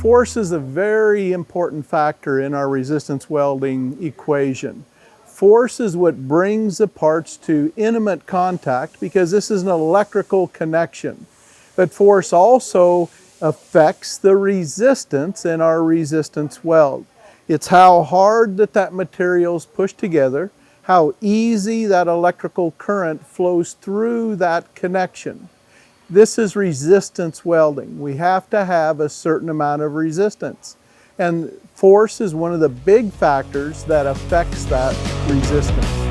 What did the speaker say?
Force is a very important factor in our resistance welding equation. Force is what brings the parts to intimate contact because this is an electrical connection. But force also affects the resistance in our resistance weld. It's how hard that material is pushed together, how easy that electrical current flows through that connection. This is resistance welding. We have to have a certain amount of resistance. And force is one of the big factors that affects that resistance.